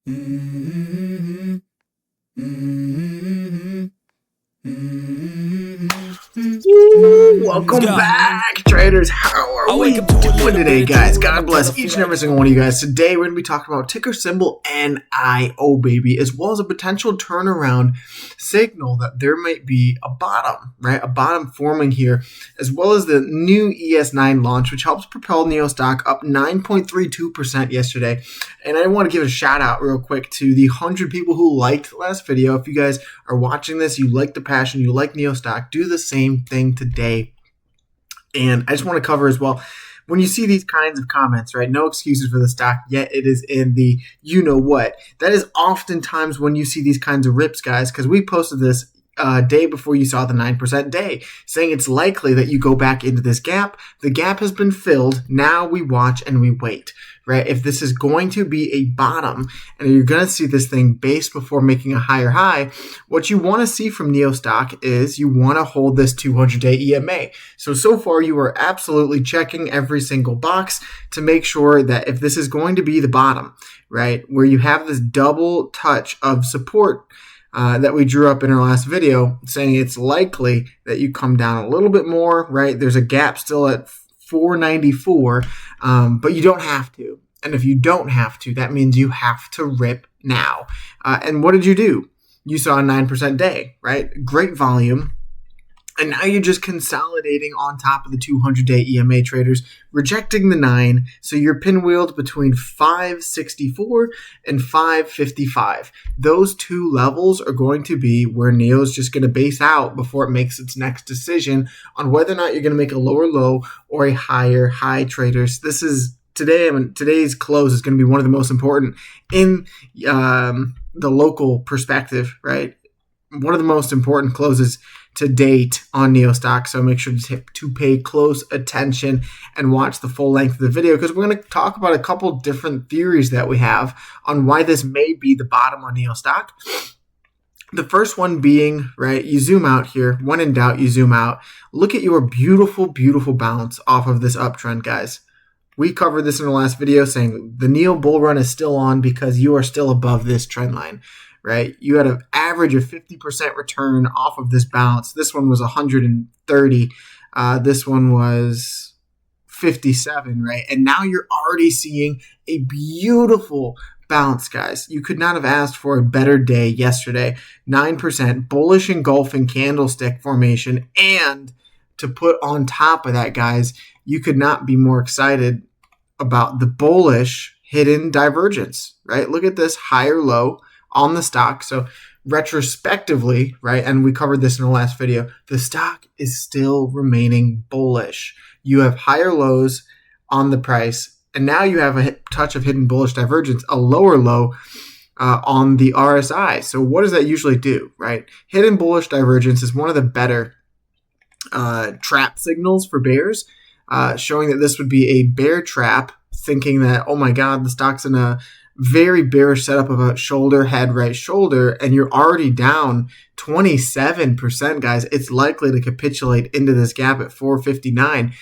Mm-hmm. Mm-hmm. Let's Welcome go. back, traders. How are I wake we up to a doing little today, bit of guys? drool and God I get bless a each and every flick. single one of you guys. Today, we're going to be talking about ticker symbol NIO, baby, as well as a potential turnaround signal that there might be a bottom, right? A bottom forming here, as well as the new ES9 launch, which helps propel Nio Stock up 9.32% yesterday. And I want to give a shout out real quick to the 100 people who liked the last video. If you guys are watching this, you like the passion, you like Nio Stock, do the same thing today. And I just want to cover as well, when you see these kinds of comments, right? No excuses for the stock, yet it is in the you know what. That is oftentimes when you see these kinds of rips, guys, because we posted this day before you saw the 9% day, saying it's likely that you go back into this gap. The gap has been filled. Now we watch and we wait, right? If this is going to be a bottom and you're going to see this thing base before making a higher high, what you want to see from Nio Stock is you want to hold this 200-day EMA. So far you are absolutely checking every single box to make sure that if this is going to be the bottom, right, where you have this double touch of support that we drew up in our last video, saying it's likely that you come down a little bit more, right? There's a gap still at 494, but you don't have to. And if you don't have to, that means you have to rip now. And what did you do? You saw a 9% day, right? Great volume. And now you're just consolidating on top of the 200-day EMA, traders, rejecting the 9. So you're pinwheeled between 564 and 555. Those two levels are going to be where Neo's just going to base out before it makes its next decision on whether or not you're going to make a lower low or a higher high, traders. This is today's close is going to be one of the most important in the local perspective, right? One of the most important closes to date on Nio Stock, so make sure to pay close attention and watch the full length of the video, because we're going to talk about a couple different theories that we have on why this may be the bottom on Nio Stock. The first one being, right, you zoom out here. When in doubt, you zoom out. Look at your beautiful, beautiful bounce off of this uptrend, guys. We covered this in the last video, saying the Nio bull run is still on because you are still above this trend line, right? You had an average of 50% return off of this bounce. This one was 130. This one was 57, right? And now you're already seeing a beautiful bounce, guys. You could not have asked for a better day yesterday. 9% bullish engulfing candlestick formation. And to put on top of that, guys, you could not be more excited about the bullish hidden divergence, right? Look at this higher low on the stock. So retrospectively, right, and we covered this in the last video, the stock is still remaining bullish. You have higher lows on the price, and now you have a touch of hidden bullish divergence, a lower low on the RSI. So what does that usually do, right? Hidden bullish divergence is one of the better trap signals for bears, showing that this would be a bear trap, thinking that, oh my God, the stock's in a very bearish setup of a shoulder, head, right shoulder, and you're already down 27%, guys. It's likely to capitulate into this gap at 459.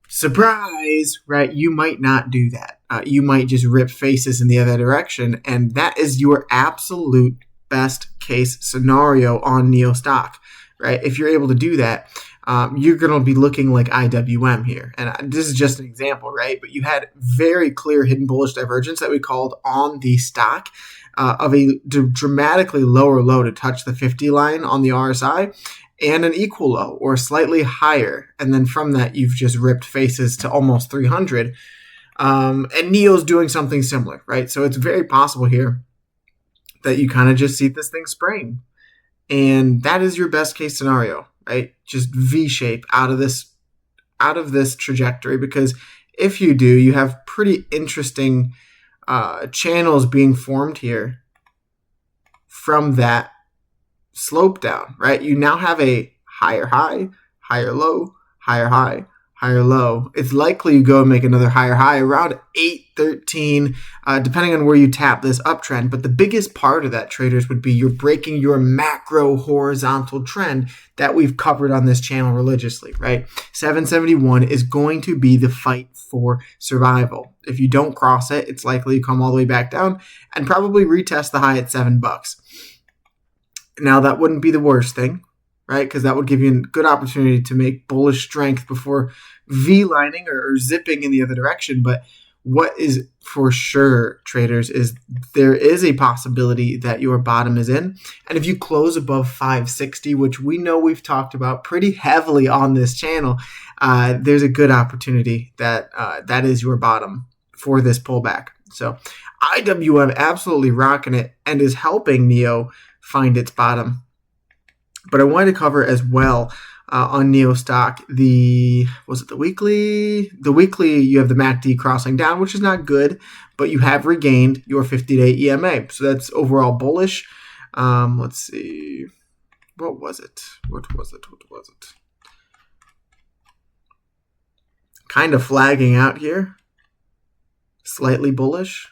Surprise, right? You might not do that. You might just rip faces in the other direction, and that is your absolute best case scenario on Nio Stock, right? If you're able to do that, you're going to be looking like IWM here. And this is just an example, right? But you had very clear hidden bullish divergence that we called on the stock of a dramatically lower low to touch the 50 line on the RSI and an equal low or slightly higher. And then from that, you've just ripped faces to almost 300. And Neo's doing something similar, right? So it's very possible here that you kind of just see this thing spraying. And that is your best case scenario, right? Just V-shape out of this trajectory, because if you do, you have pretty interesting channels being formed here from that slope down, right? You now have a higher high, higher low, higher high, higher low. It's likely you go and make another higher high around 813, depending on where you tap this uptrend. But the biggest part of that, traders, would be you're breaking your macro horizontal trend that we've covered on this channel religiously, right? 771 is going to be the fight for survival. If you don't cross it, it's likely you come all the way back down and probably retest the high at $7. Now, that wouldn't be the worst thing, right? Because that would give you a good opportunity to make bullish strength before V-lining or zipping in the other direction. But what is for sure, traders, is there is a possibility that your bottom is in. And if you close above 560, which we know we've talked about pretty heavily on this channel, there's a good opportunity that that is your bottom for this pullback. So IWM absolutely rocking it and is helping Nio find its bottom. But I wanted to cover as well on Nio Stock the weekly? The weekly, you have the MACD crossing down, which is not good, but you have regained your 50-day EMA. So that's overall bullish. Let's see. What was it? Kind of flagging out here. Slightly bullish.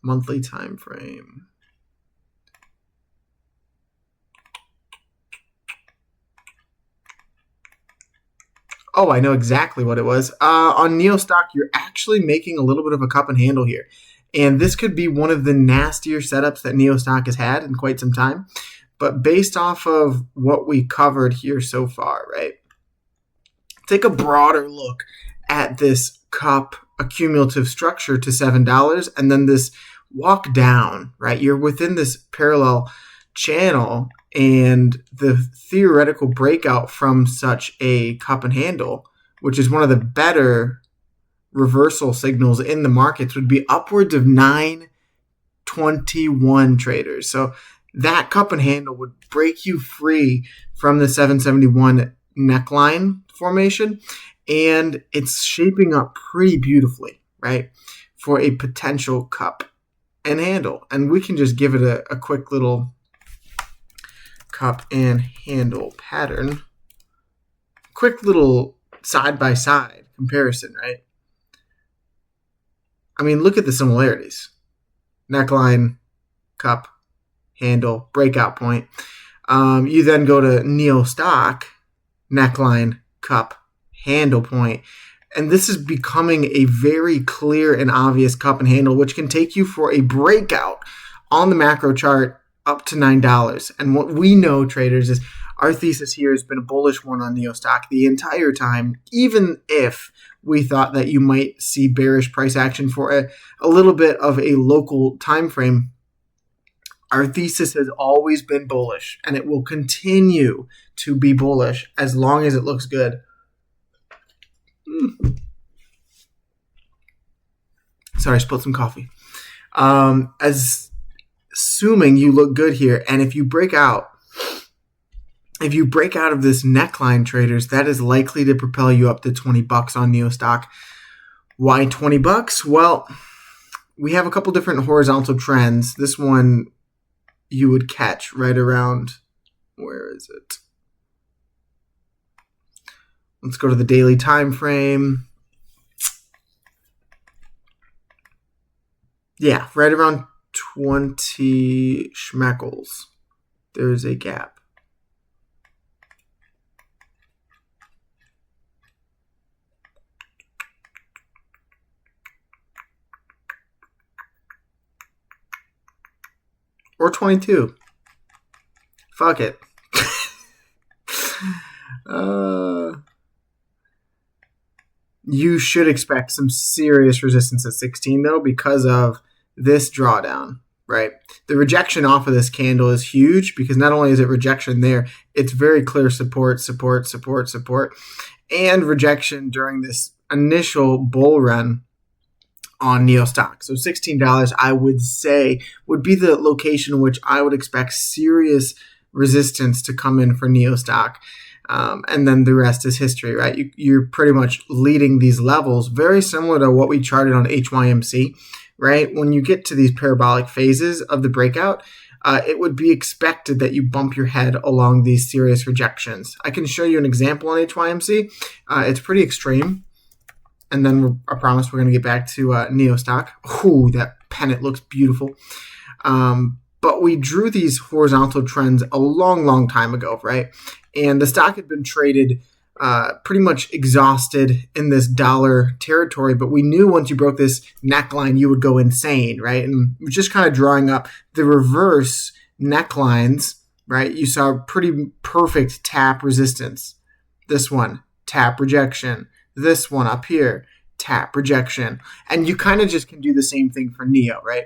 Monthly time frame. Oh, I know exactly what it was. On Nio Stock, you're actually making a little bit of a cup and handle here. And this could be one of the nastier setups that Nio Stock has had in quite some time. But based off of what we covered here so far, right? Take a broader look at this cup accumulative structure to $7 and then this walk down, right? You're within this parallel channel, and the theoretical breakout from such a cup and handle, which is one of the better reversal signals in the markets, would be upwards of 921, traders. So that cup and handle would break you free from the 771 neckline formation, and it's shaping up pretty beautifully, right, for a potential cup and handle. And we can just give it a quick little cup and handle pattern. Quick little side-by-side comparison, right? I mean, look at the similarities. Neckline, cup, handle, breakout point. You then go to Nio Stock, neckline, cup, handle point. And this is becoming a very clear and obvious cup and handle, which can take you for a breakout on the macro chart up to $9. And what we know, traders, is our thesis here has been a bullish one on Nio Stock the entire time, even if we thought that you might see bearish price action for a little bit of a local time frame. Our thesis has always been bullish, and it will continue to be bullish as long as it looks good. Sorry, I spilled some coffee. Assuming you look good here, and if you break out of this neckline, traders, that is likely to propel you up to $20 on Nio Stock. Why $20? Well, we have a couple different horizontal trends. This one you would catch right around, where is it? Let's go to the daily time frame. Yeah, right around 20 schmeckles. There's a gap. Or 22. Fuck it. You should expect some serious resistance at 16, though, because of this drawdown, right? The rejection off of this candle is huge because not only is it rejection there, it's very clear support, and rejection during this initial bull run on Nio Stock. So $16, I would say, would be the location in which I would expect serious resistance to come in for Nio Stock. And then the rest is history, right? You're pretty much leading these levels, very similar to what we charted on HYMC, right? When you get to these parabolic phases of the breakout, it would be expected that you bump your head along these serious rejections. I can show you an example on HYMC. It's pretty extreme. And then I promise we're going to get back to Nio Stock. Ooh, that pennant looks beautiful. But we drew these horizontal trends a long, long time ago, right? And the stock had been traded pretty much exhausted in this dollar territory, but we knew once you broke this neckline, you would go insane, right? And we're just kind of drawing up the reverse necklines, right? You saw pretty perfect tap resistance. This one, tap rejection. This one up here, tap rejection. And you kind of just can do the same thing for Nio, right?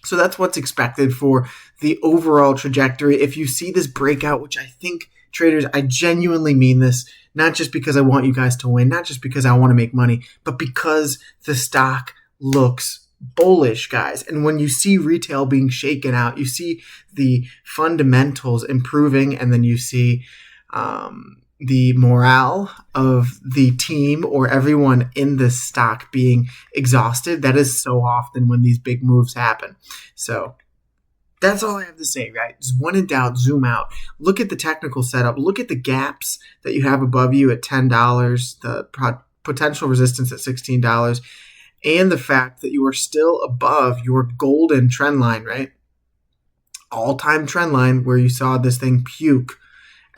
So that's what's expected for the overall trajectory. If you see this breakout, which I think traders, I genuinely mean this, not just because I want you guys to win, not just because I want to make money, but because the stock looks bullish, guys. And when you see retail being shaken out, you see the fundamentals improving, and then you see the morale of the team or everyone in this stock being exhausted. That is so often when these big moves happen. So that's all I have to say, right? Just when in doubt, zoom out. Look at the technical setup. Look at the gaps that you have above you at $10, the potential resistance at $16, and the fact that you are still above your golden trend line, right? All-time trend line where you saw this thing puke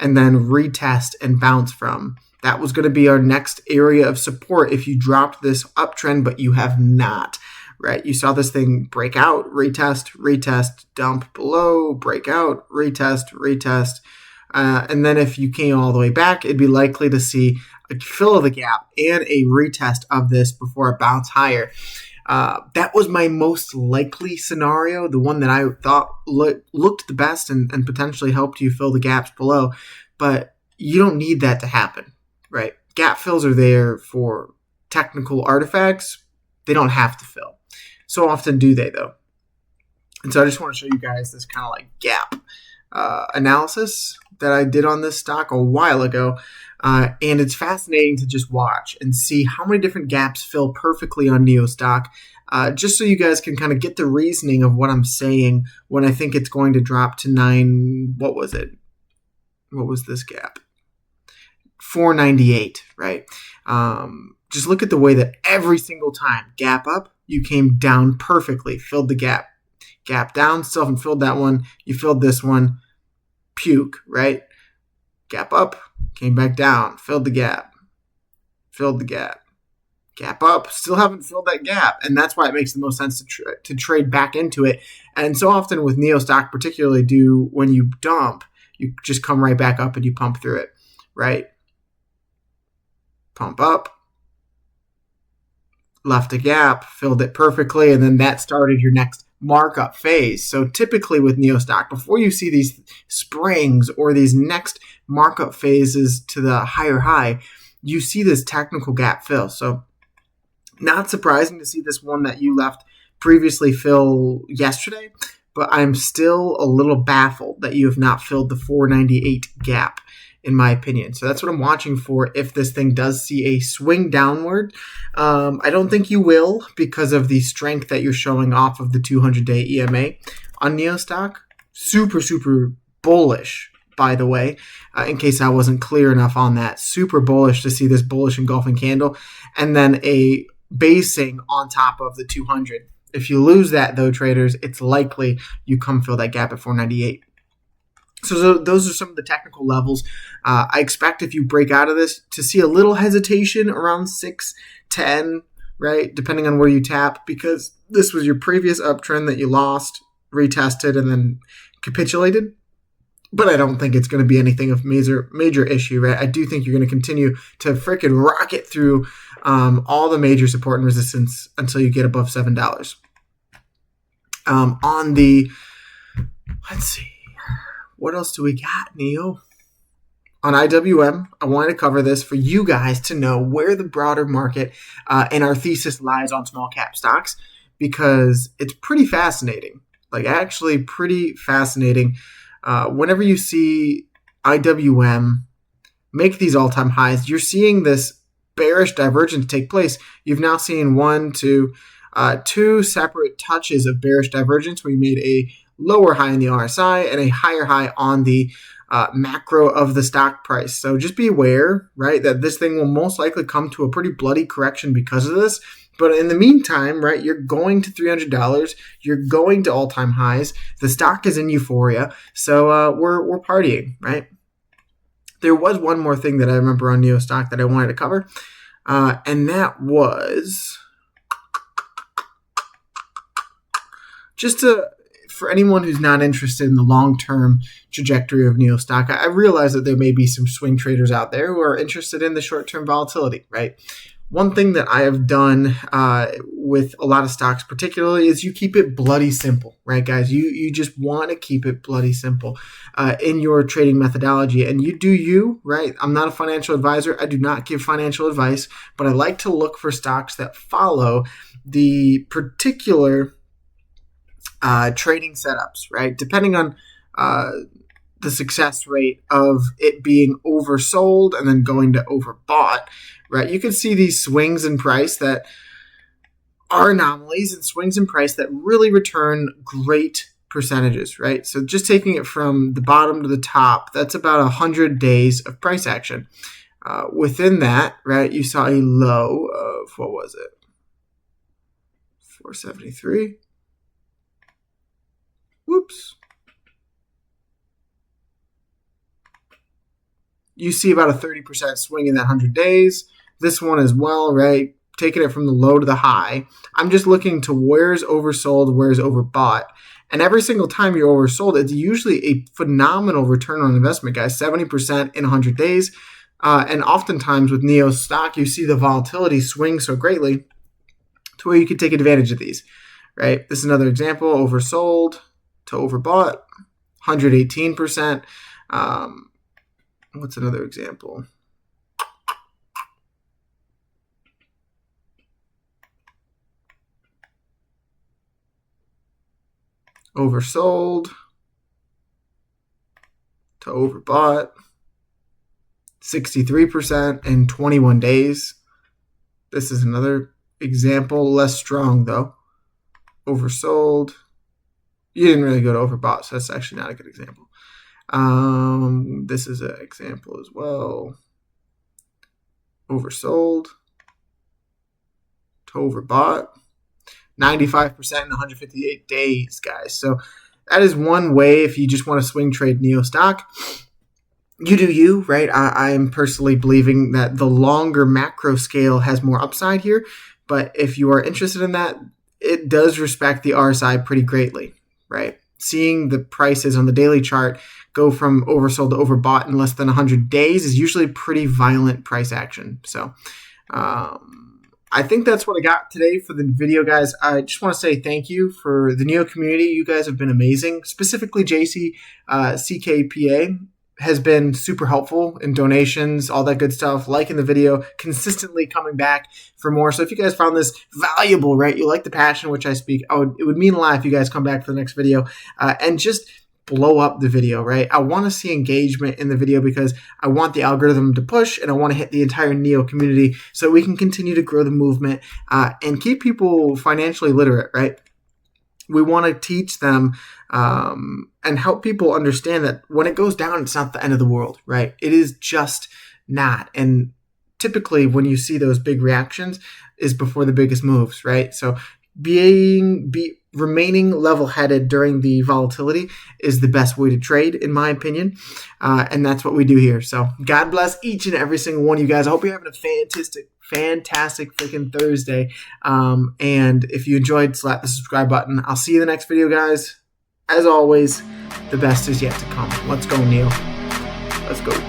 and then retest and bounce from. That was going to be our next area of support if you dropped this uptrend, but you have not, right? You saw this thing break out, retest, dump below, break out, retest. And then if you came all the way back, it'd be likely to see a fill of the gap and a retest of this before it bounced higher. That was my most likely scenario, the one that I thought looked the best and potentially helped you fill the gaps below. But you don't need that to happen, right? Gap fills are there for technical artifacts. They don't have to fill. So often do they, though. And so I just want to show you guys this kind of like gap analysis that I did on this stock a while ago. And it's fascinating to just watch and see how many different gaps fill perfectly on Nio Stock, just so you guys can kind of get the reasoning of what I'm saying when I think it's going to drop to what was it? What was this gap? 498, right? Just look at the way that every single time, gap up, you came down perfectly, filled the gap. Gap down, still haven't filled that one. You filled this one, puke, right? Gap up, came back down, filled the gap. Gap up, still haven't filled that gap. And that's why it makes the most sense to trade back into it. And so often with Nio Stock, particularly when you dump, you just come right back up and you pump through it, right? Pump up, left a gap, filled it perfectly, and then that started your next markup phase. So typically with Nio Stock, before you see these springs or these next markup phases to the higher high, you see this technical gap fill. So not surprising to see this one that you left previously fill yesterday, but I'm still a little baffled that you have not filled the 498 gap, in my opinion. So that's what I'm watching for if this thing does see a swing downward. I don't think you will because of the strength that you're showing off of the 200-day EMA on Nio Stock. Super, super bullish, by the way, in case I wasn't clear enough on that. Super bullish to see this bullish engulfing candle and then a basing on top of the 200. If you lose that, though, traders, it's likely you come fill that gap at 498. So those are some of the technical levels. I expect if you break out of this to see a little hesitation around 610, right, depending on where you tap, because this was your previous uptrend that you lost, retested, and then capitulated. But I don't think it's going to be anything of major issue, right? I do think you're going to continue to freaking rocket through all the major support and resistance until you get above $7. Let's see. What else do we got, Nio? On IWM, I wanted to cover this for you guys to know where the broader market and our thesis lies on small cap stocks, because it's pretty fascinating. Like, actually pretty fascinating. Whenever you see IWM make these all-time highs, you're seeing this bearish divergence take place. You've now seen two separate touches of bearish divergence where you made a lower high in the RSI and a higher high on the macro of the stock price. So just be aware, right, that this thing will most likely come to a pretty bloody correction because of this. But in the meantime, right, you're going to $300. You're going to all-time highs. The stock is in euphoria. So we're partying, right? There was one more thing that I remember on Nio Stock that I wanted to cover, and that was just for anyone who's not interested in the long-term trajectory of Nio Stock. I realize that there may be some swing traders out there who are interested in the short-term volatility, right? One thing that I have done with a lot of stocks particularly is you keep it bloody simple, right, guys? You just want to keep it bloody simple in your trading methodology. And you do you, right? I'm not a financial advisor. I do not give financial advice, but I like to look for stocks that follow the particular trading setups, right? Depending on the success rate of it being oversold and then going to overbought, right? You can see these swings in price that are anomalies and swings in price that really return great percentages, right? So just taking it from the bottom to the top, that's about 100 days of price action. Within that, right, you saw a low of, what was it? 473. Whoops. You see about a 30% swing in that 100 days. This one as well, right? Taking it from the low to the high. I'm just looking to where's oversold, where's overbought. And every single time you're oversold, it's usually a phenomenal return on investment, guys. 70% in 100 days. And oftentimes with Nio Stock, you see the volatility swing so greatly to where you can take advantage of these, right? This is another example. Oversold to overbought, 118%. What's another example? Oversold to overbought, 63% in 21 days. This is another example, less strong though. Oversold. You didn't really go to overbought, so that's actually not a good example. This is an example as well. Oversold to overbought. 95% in 158 days, guys. So that is one way if you just want to swing trade Nio Stock. You do you, right? I'm personally believing that the longer macro scale has more upside here. But if you are interested in that, it does respect the RSI pretty greatly, right? Seeing the prices on the daily chart go from oversold to overbought in less than 100 days is usually pretty violent price action. So I think that's what I got today for the video, guys. I just want to say thank you for the Nio community. You guys have been amazing. Specifically, JC CKPA has been super helpful in donations, all that good stuff, liking the video, consistently coming back for more. So if you guys found this valuable, right, you like the passion which I speak, it would mean a lot if you guys come back for the next video and just blow up the video, right? I want to see engagement in the video because I want the algorithm to push and I want to hit the entire Nio community so we can continue to grow the movement and keep people financially literate, right? We want to teach them and help people understand that when it goes down, it's not the end of the world, right? It is just not. And typically when you see those big reactions is before the biggest moves, right? So remaining level-headed during the volatility is the best way to trade, in my opinion. And that's what we do here. So God bless each and every single one of you guys. I hope you're having a fantastic freaking Thursday. And if you enjoyed, slap the subscribe button. I'll see you in the next video, guys. As always, the best is yet to come. Let's go, Nio. Let's go.